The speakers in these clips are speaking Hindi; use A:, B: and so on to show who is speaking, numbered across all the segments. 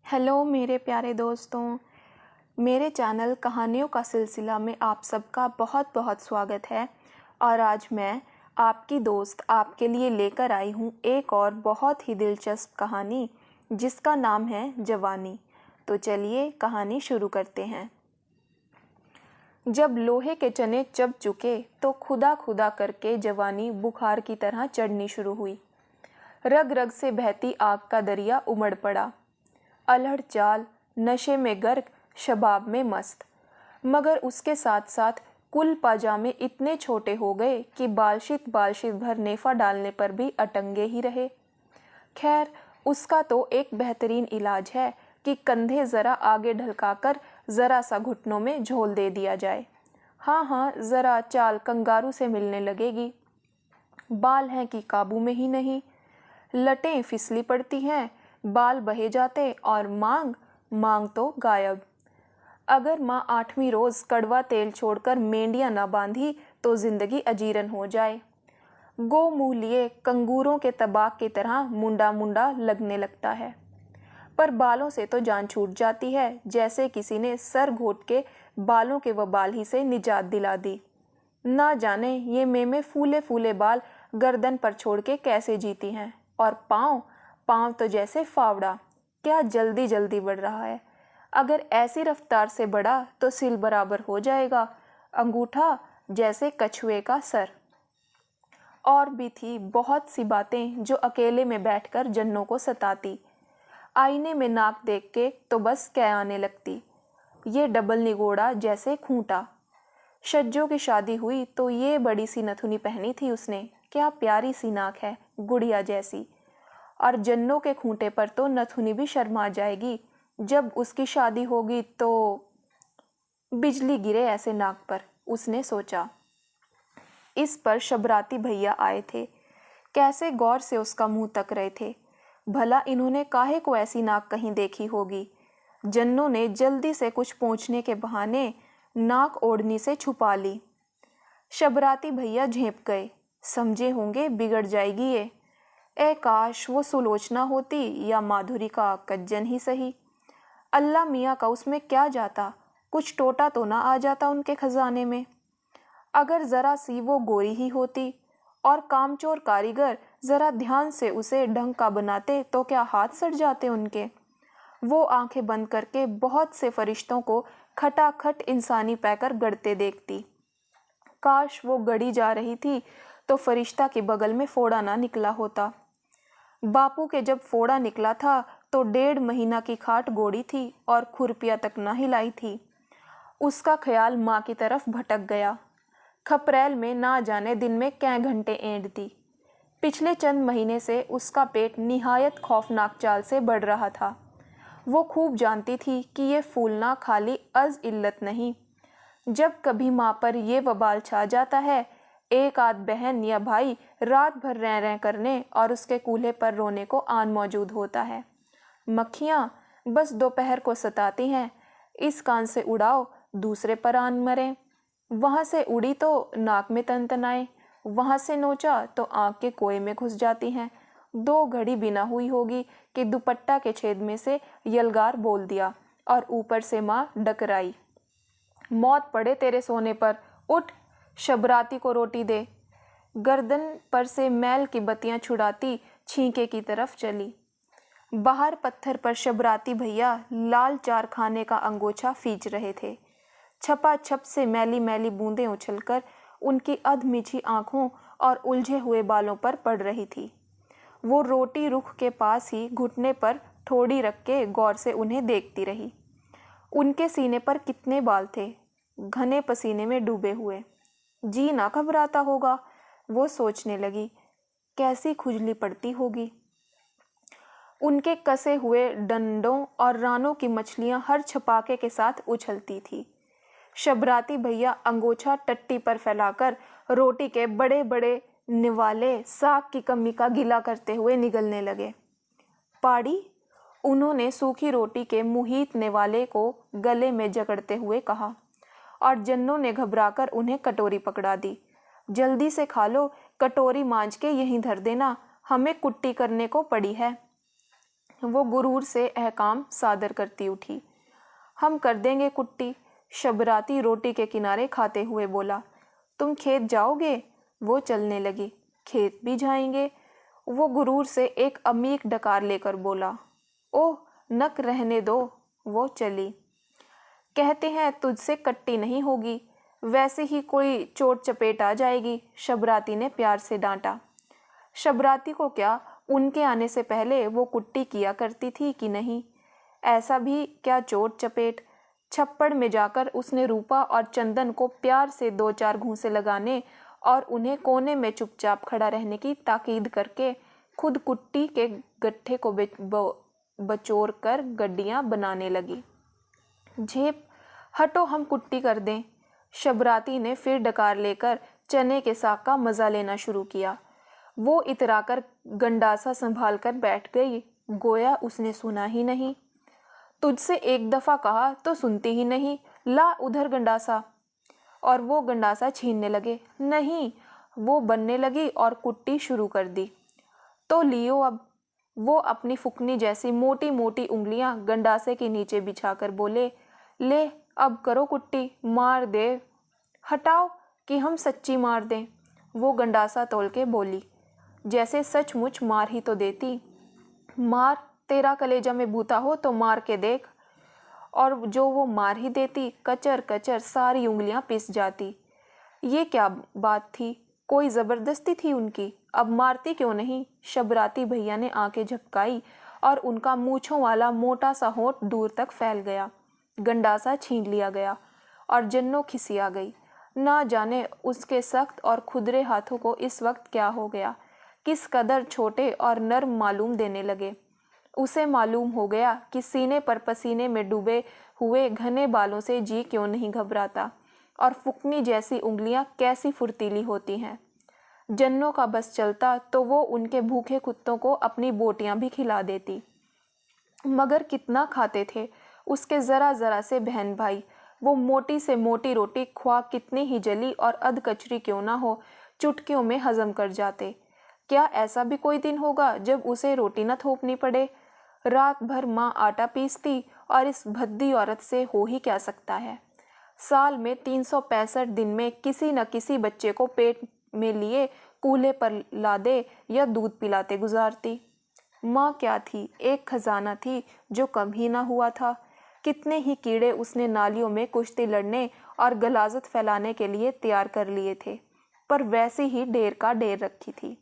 A: हेलो मेरे प्यारे दोस्तों, मेरे चैनल कहानियों का सिलसिला में आप सबका बहुत बहुत स्वागत है। और आज मैं आपकी दोस्त आपके लिए लेकर आई हूँ एक और बहुत ही दिलचस्प कहानी जिसका नाम है जवानी। तो चलिए कहानी शुरू करते हैं। जब लोहे के चने चब चुके तो खुदा खुदा करके जवानी बुखार की तरह चढ़नी शुरू हुई। रग रग से बहती आग का दरिया उमड़ पड़ा। अल्हड़ चाल, नशे में गर्क, शबाब में मस्त, मगर उसके साथ साथ कुल पाजामे इतने छोटे हो गए कि बालशित भर नेफा डालने पर भी अटंगे ही रहे। खैर, उसका तो एक बेहतरीन इलाज है कि कंधे ज़रा आगे ढलकाकर ज़रा सा घुटनों में झोल दे दिया जाए। हाँ, ज़रा चाल कंगारू से मिलने लगेगी। बाल हैं कि काबू में ही नहीं, लटें फिसली पड़ती हैं, बाल बहे जाते और मांग तो गायब। अगर माँ 8वीं रोज कड़वा तेल छोड़कर मेंढियां ना बांधी तो जिंदगी अजीरन हो जाए। गो मुंह लिए कंगूरों के तबाक की तरह मुंडा मुंडा लगने लगता है, पर बालों से तो जान छूट जाती है, जैसे किसी ने सर घोट के बालों के वबाल ही से निजात दिला दी। ना जाने ये मेमे फूले फूले बाल गर्दन पर छोड़ के कैसे जीती हैं। और पाँव तो जैसे फावड़ा, क्या जल्दी जल्दी बढ़ रहा है। अगर ऐसी रफ्तार से बढ़ा तो सिल बराबर हो जाएगा, अंगूठा जैसे कछुए का सर। और भी थी बहुत सी बातें जो अकेले में बैठकर जन्नों को सताती। आईने में नाक देख के तो बस कै आने लगती, ये डबल निगोड़ा जैसे खूंटा। शज्जो की शादी हुई तो ये बड़ी सी नथुनी पहनी थी उसने, क्या प्यारी सी नाक है, गुड़िया जैसी। और जन्नों के खूंटे पर तो नथुनी भी शर्मा जाएगी, जब उसकी शादी होगी तो बिजली गिरे ऐसे नाक पर, उसने सोचा। इस पर शबराती भैया आए थे, कैसे गौर से उसका मुंह तक रहे थे। भला इन्होंने काहे को ऐसी नाक कहीं देखी होगी। जन्नों ने जल्दी से कुछ पहुंचने के बहाने नाक ओढ़नी से छुपा ली। शबराती भैया झेंप गए, समझे होंगे बिगड़ जाएगी ये। ए काश वो सुलोचना होती या माधुरी का कज्जन ही सही। अल्लाह मियाँ का उसमें क्या जाता, कुछ टोटा तो ना आ जाता उनके खजाने में। अगर ज़रा सी वो गोरी ही होती और कामचोर कारीगर ज़रा ध्यान से उसे ढंग का बनाते तो क्या हाथ सड़ जाते उनके। वो आंखें बंद करके बहुत से फरिश्तों को खटाखट इंसानी पैकर गढ़ते देखती। काश वो गढ़ी जा रही थी तो फरिश्ता के बगल में फोड़ा ना निकला होता। बापू के जब फोड़ा निकला था तो 1.5 महीना की खाट गोड़ी थी और खुरपिया तक ना हिलाई थी। उसका ख्याल माँ की तरफ भटक गया। खपरेल में ना जाने दिन में कै घंटे ऐंठती। पिछले चंद महीने से उसका पेट निहायत खौफनाक चाल से बढ़ रहा था। वो खूब जानती थी कि ये फूलना खाली अज इल्लत नहीं। जब कभी माँ पर ये वबाल छा जाता है, एक आध बहन या भाई रात भर रह करने और उसके कूल्हे पर रोने को आन मौजूद होता है। मक्खियाँ बस दोपहर को सताती हैं, इस कान से उड़ाओ दूसरे पर आन मरे। वहाँ से उड़ी तो नाक में तनतनाए, वहाँ से नोचा तो आँख के कोए में घुस जाती हैं। 2 घड़ी बिना हुई होगी कि दुपट्टा के छेद में से यलगार बोल दिया और ऊपर से माँ डकराई, मौत पड़े तेरे सोने पर, उठ शबराती को रोटी दे। गर्दन पर से मैल की बत्तियां छुड़ाती छींके की तरफ चली। बाहर पत्थर पर शबराती भैया लाल चार खाने का अंगोछा फींच रहे थे। छपाछप से मैली मैली बूंदें उछलकर उनकी अधमिछी आंखों और उलझे हुए बालों पर पड़ रही थी। वो रोटी रुख के पास ही घुटने पर ठोड़ी रख के गौर से उन्हें देखती रही। उनके सीने पर कितने बाल थे, घने पसीने में डूबे हुए। जी ना घबराता होगा, वो सोचने लगी, कैसी खुजली पड़ती होगी। उनके कसे हुए डंडों और रानों की मछलियां हर छपाके के साथ उछलती थी। शबराती भैया अंगोछा टट्टी पर फैलाकर रोटी के बड़े बड़े निवाले साग की कमी का गिला करते हुए निगलने लगे। पाड़ी, उन्होंने सूखी रोटी के मुहीत निवाले को गले में जकड़ते हुए कहा, और जन्नों ने घबराकर उन्हें कटोरी पकड़ा दी। जल्दी से खा लो, कटोरी मांज के यहीं धर देना, हमें कुट्टी करने को पड़ी है। वो गुरूर से अहकाम सादर करती उठी। हम कर देंगे कुट्टी, शबराती रोटी के किनारे खाते हुए बोला। तुम खेत जाओगे? वो चलने लगी। खेत भी जाएंगे? वो गुरूर से एक अमीक डकार लेकर बोला। ओह नक रहने दो। वो चली। कहते हैं तुझसे कट्टी नहीं होगी, वैसे ही कोई चोट चपेट आ जाएगी, शबराती ने प्यार से डांटा। शबराती को क्या, उनके आने से पहले वो कुट्टी किया करती थी कि नहीं? ऐसा भी क्या चोट चपेट। छप्पड़ में जाकर उसने रूपा और चंदन को प्यार से 2-4 घूंसे लगाने और उन्हें कोने में चुपचाप खड़ा रहने की ताकीद करके खुद कुट्टी के गट्ठे को बचोर कर गड्डियां बनाने लगी। झेप, हटो हम कुट्टी कर दें। शबराती ने फिर डकार लेकर चने के साग का मजा लेना शुरू किया। वो इतराकर गंडासा संभाल कर बैठ गई, गोया उसने सुना ही नहीं। तुझसे एक दफा कहा तो सुनती ही नहीं, ला उधर गंडासा। और वो गंडासा छीनने लगे। नहीं, वो बनने लगी और कुट्टी शुरू कर दी। तो लियो अब। वो अपनी फुकनी जैसी मोटी मोटी उंगलियां गंडासे के नीचे बिछाकर बोले, ले अब करो कुट्टी, मार दे। हटाओ कि हम सच्ची मार दें। वो गंडासा तोल के बोली, जैसे सचमुच मार ही तो देती। मार, तेरा कलेजा में बूता हो तो मार के देख। और जो वो मार ही देती, कचर कचर सारी उंगलियां पिस जाती। ये क्या बात थी? कोई ज़बरदस्ती थी उनकी? अब मारती क्यों नहीं? शबराती भैया ने आंखें झपकाई और उनका मूंछों वाला मोटा सा होंठ दूर तक फैल गया। गंडासा छीन लिया गया और जन्नो खिसिया गई। ना जाने उसके सख्त और खुदरे हाथों को इस वक्त क्या हो गया, किस कदर छोटे और नर्म मालूम देने लगे। उसे मालूम हो गया कि सीने पर पसीने में डूबे हुए घने बालों से जी क्यों नहीं घबराता और फुकनी जैसी उंगलियां कैसी फुर्तीली होती हैं। जन्नों का बस चलता तो वो उनके भूखे कुत्तों को अपनी बोटियां भी खिला देती। मगर कितना खाते थे उसके ज़रा ज़रा से बहन भाई। वो मोटी से मोटी रोटी ख्वाह कितनी ही जली और अधकचरी क्यों ना हो, चुटकियों में हजम कर जाते। क्या ऐसा भी कोई दिन होगा जब उसे रोटी न थोपनी पड़े? रात भर माँ आटा पीसती और इस भद्दी औरत से हो ही क्या सकता है। साल में 365 दिन में किसी न किसी बच्चे को पेट में लिए कूल्हे पर लादे या दूध पिलाते गुजारती। माँ क्या थी, एक खजाना थी जो कम ही ना हुआ था। कितने ही कीड़े उसने नालियों में कुश्ती लड़ने और गलाजत फैलाने के लिए तैयार कर लिए थे, पर वैसे ही ढेर का ढेर रखी थी।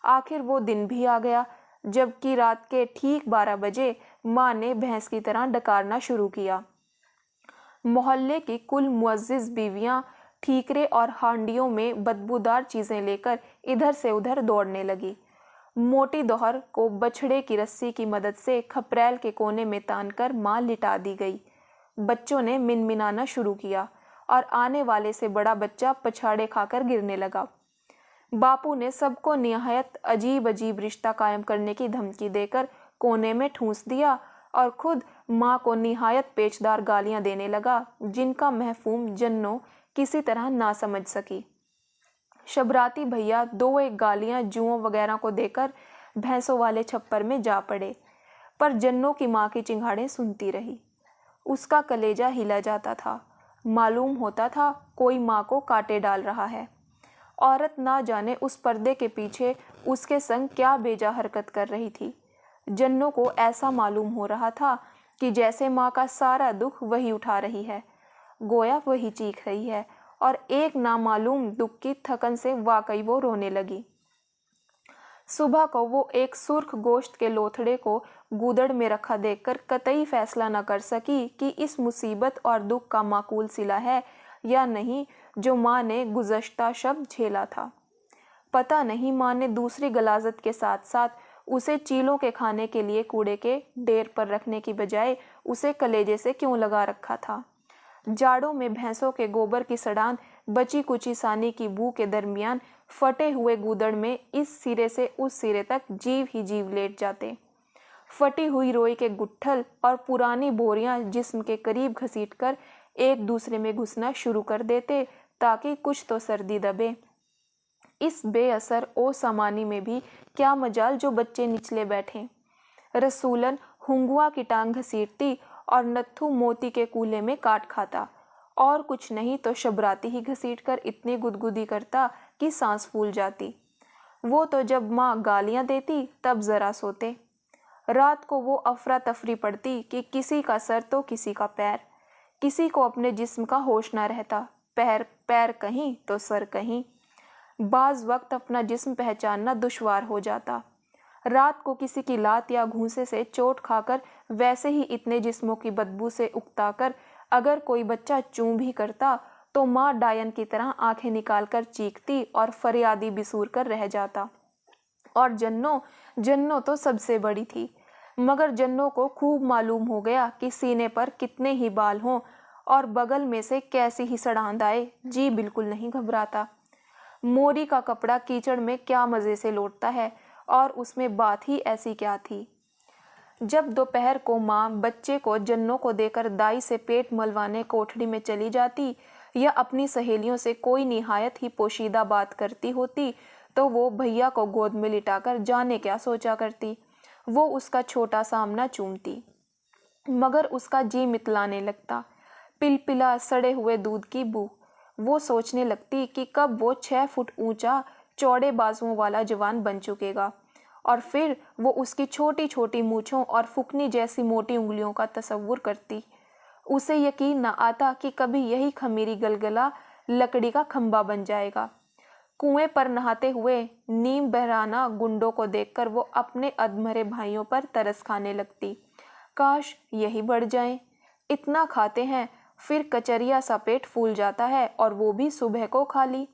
A: आखिर वो दिन भी आ गया जबकि रात के ठीक 12 बजे माँ ने भैंस की तरह डकारना शुरू किया। मोहल्ले की कुल मुअज्जिज बीवियां ठीकरे और हांडियों में बदबूदार चीजें लेकर इधर से उधर दौड़ने लगी। मोटी दोहर को बछड़े की रस्सी की मदद से खपरेल के कोने में तानकर माँ लिटा दी गई। बच्चों ने मिनमिनाना शुरू किया और आने वाले से बड़ा बच्चा पछाड़े खाकर गिरने लगा। बापू ने सबको निहायत अजीब अजीब रिश्ता कायम करने की धमकी देकर कोने में ठूंस दिया और खुद माँ को निहायत पेचदार गालियां देने लगा, जिनका महफूम जन्नो किसी तरह ना समझ सकी। शबराती भैया 2-1 गालियां जुओं वगैरह को देकर भैंसों वाले छप्पर में जा पड़े, पर जन्नो की माँ की चिंगाड़ें सुनती रही। उसका कलेजा हिला जाता था। मालूम होता था कोई माँ को काटे डाल रहा है। औरत ना जाने उस पर्दे के पीछे उसके संग क्या बेजा हरकत कर रही थी। जन्नो को ऐसा मालूम हो रहा था कि जैसे माँ का सारा दुख वही उठा रही है, गोया वही चीख रही है, और एक नामालूम दुख की थकन से वाकई वो रोने लगी। सुबह को वो एक सुर्ख गोश्त के लोथड़े को गूदड़ में रखा देखकर कतई फैसला न कर सकी कि इस मुसीबत और दुख का माकूल सिला है या नहीं जो माँ ने गुज़श्ता शब झेला था। पता नहीं माँ ने दूसरी गलाजत के साथ साथ उसे चीलों के खाने के लिए कूड़े के ढेर पर रखने की बजाय उसे कलेजे से क्यों लगा रखा था। जाड़ों में भैंसों के गोबर की सड़ान बची कुची सानी की बू के दरमियान फटे हुए गूदड़ में इस सिरे से उस सिरे तक जीव ही जीव लेट जाते। फटी हुई रोई के गुट्ठल और पुरानी बोरियां जिस्म के करीब घसीटकर एक दूसरे में घुसना शुरू कर देते ताकि कुछ तो सर्दी दबे। इस बेअसर ओ सामानी में भी क्या मजाल जो बच्चे निचले बैठे। रसूलन हुंगुआ की टांग घसीटती और नत्थू मोती के कूले में काट खाता, और कुछ नहीं तो शबराती ही घसीट कर इतनी गुदगुदी करता कि सांस फूल जाती। वो तो जब माँ गालियाँ देती तब जरा सोते। रात को वो अफरा तफरी पड़ती कि किसी का सर तो किसी का पैर, किसी को अपने जिस्म का होश न रहता, पैर कहीं तो सर कहीं। बाज वक्त अपना जिस्म पहचानना दुश्वार हो जाता। रात को किसी की लात या घूंसे से चोट खाकर वैसे ही इतने जिस्मों की बदबू से उकताकर अगर कोई बच्चा चूं भी करता तो माँ डायन की तरह आंखें निकालकर चीखती और फरियादी बिसूर कर रह जाता। और जन्नो तो सबसे बड़ी थी, मगर जन्नो को खूब मालूम हो गया कि सीने पर कितने ही बाल हों और बगल में से कैसी ही सड़ांध आए, जी बिल्कुल नहीं घबराता। मोरी का कपड़ा कीचड़ में क्या मज़े से लौटता है, और उसमें बात ही ऐसी क्या थी। जब दोपहर को माँ बच्चे को जन्नों को देकर दाई से पेट मलवाने कोठड़ी में चली जाती या अपनी सहेलियों से कोई निहायत ही पोशीदा बात करती होती, तो वो भैया को गोद में लिटाकर जाने क्या सोचा करती। वो उसका छोटा सामना चूमती, मगर उसका जी मितलाने लगता। पिलपिला सड़े हुए दूध की बू। वो सोचने लगती कि कब वो 6 फुट ऊंचा चौड़े बाजुओं वाला जवान बन चुकेगा, और फिर वो उसकी छोटी छोटी मूछों और फुकनी जैसी मोटी उंगलियों का तसव्वुर करती। उसे यकीन न आता कि कभी यही खमीरी गलगला लकड़ी का खंबा बन जाएगा। कुएं पर नहाते हुए नीम बहराना गुंडों को देखकर वो अपने अधमरे भाइयों पर तरस खाने लगती। काश यही बढ़ जाए। इतना खाते हैं, फिर कचरिया सा पेट फूल जाता है, और वो भी सुबह को खाली।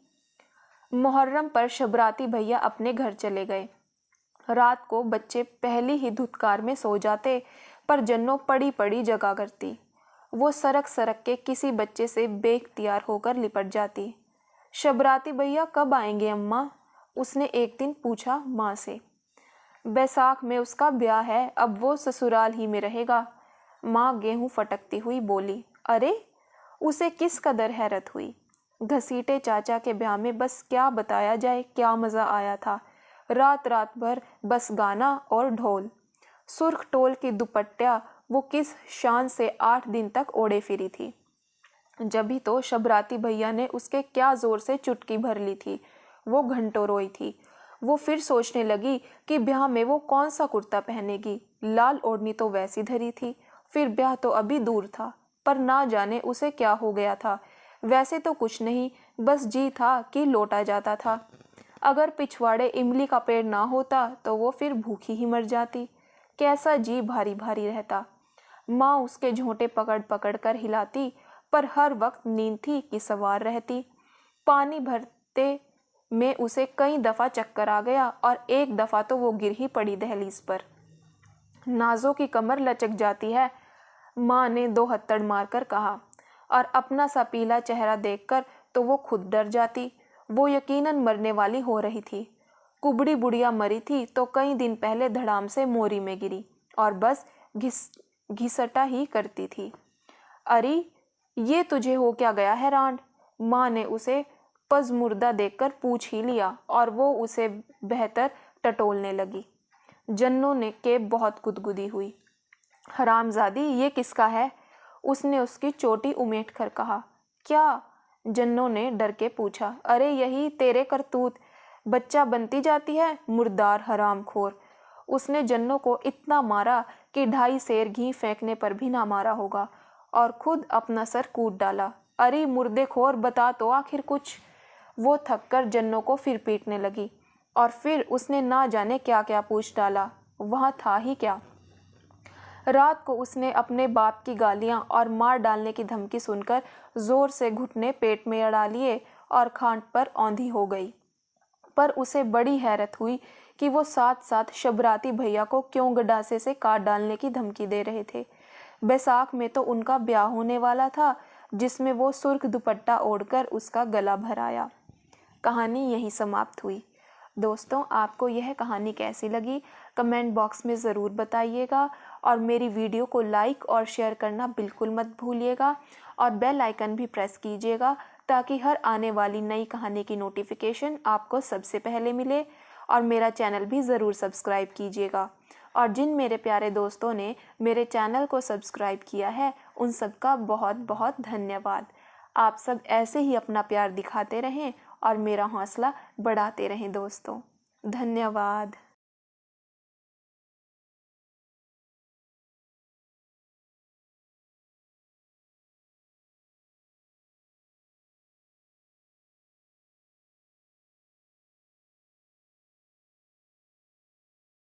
A: मुहर्रम पर शबराती भैया अपने घर चले गए। रात को बच्चे पहली ही धुतकार में सो जाते, पर जन्नो पड़ी पड़ी जगा करती। वो सरक सरक के किसी बच्चे से बेख्तियार होकर लिपट जाती। शबराती भैया कब आएंगे अम्मा? उसने एक दिन पूछा माँ से। बैसाख में उसका ब्याह है, अब वो ससुराल ही में रहेगा। माँ गेहूं फटकती हुई बोली। अरे, उसे किस कदर हैरत हुई। घसीटे चाचा के ब्याह में बस क्या बताया जाए, क्या मज़ा आया था। रात रात भर बस गाना और ढोल। सुर्ख टोल की दुपट्टिया वो किस शान से 8 दिन तक ओढ़े फिरी थी। जभी तो शबराती भैया ने उसके क्या जोर से चुटकी भर ली थी। वो घंटों रोई थी। वो फिर सोचने लगी कि ब्याह में वो कौन सा कुर्ता पहनेगी। लाल ओढ़नी तो वैसी धरी थी, फिर ब्याह तो अभी दूर था, पर ना जाने उसे क्या हो गया था। वैसे तो कुछ नहीं, बस जी था कि लौटा जाता था। अगर पिछवाड़े इमली का पेड़ ना होता तो वो फिर भूखी ही मर जाती। कैसा जी भारी भारी रहता। माँ उसके झोंटे पकड़ पकड़ कर हिलाती, पर हर वक्त नींद थी कि सवार रहती। पानी भरते में उसे कई दफ़ा चक्कर आ गया, और एक दफ़ा तो वो गिर ही पड़ी दहलीज पर। नाजों की कमर लचक जाती है, माँ ने 2 हत्थड़ मारकर कहा, और अपना सा पीला चेहरा देखकर तो वो खुद डर जाती। वो यकीनन मरने वाली हो रही थी। कुबड़ी बुढ़िया मरी थी तो कई दिन पहले धड़ाम से मोरी में गिरी, और बस घिसटा ही करती थी। अरे, ये तुझे हो क्या गया है रांड? माँ ने उसे पजमुर्दा देखकर पूछ ही लिया, और वो उसे बेहतर टटोलने लगी। जन्नों ने के बहुत गुदगुदी हुई। हरामजादी, ये किसका है? उसने उसकी चोटी उमेट कर कहा। क्या? जन्नों ने डर के पूछा। अरे यही तेरे करतूत, बच्चा बनती जाती है, मुर्दार हरामखोर। उसने जन्नों को इतना मारा कि 2.5 सेर घी फेंकने पर भी ना मारा होगा, और खुद अपना सर कूट डाला। अरे मुर्देखोर, बता तो आखिर कुछ। वो थककर जन्नों को फिर पीटने लगी, और फिर उसने ना जाने क्या क्या पूछ डाला। वहाँ था ही क्या। रात को उसने अपने बाप की गालियां और मार डालने की धमकी सुनकर जोर से घुटने पेट में अड़ा लिए और खाट पर औंधी हो गई। पर उसे बड़ी हैरत हुई कि वो साथ साथ शबराती भैया को क्यों गडासे से काट डालने की धमकी दे रहे थे। बैसाख में तो उनका ब्याह होने वाला था, जिसमें वो सुर्ख दुपट्टा ओढ़कर उसका गला भराया। कहानी यहीं समाप्त हुई। दोस्तों, आपको यह कहानी कैसी लगी कमेंट बॉक्स में ज़रूर बताइएगा, और मेरी वीडियो को लाइक और शेयर करना बिल्कुल मत भूलिएगा, और बेल आइकन भी प्रेस कीजिएगा ताकि हर आने वाली नई कहानी की नोटिफिकेशन आपको सबसे पहले मिले, और मेरा चैनल भी ज़रूर सब्सक्राइब कीजिएगा। और जिन मेरे प्यारे दोस्तों ने मेरे चैनल को सब्सक्राइब किया है उन सबका बहुत बहुत धन्यवाद। आप सब ऐसे ही अपना प्यार दिखाते रहें और मेरा हौसला बढ़ाते रहें दोस्तों। धन्यवाद।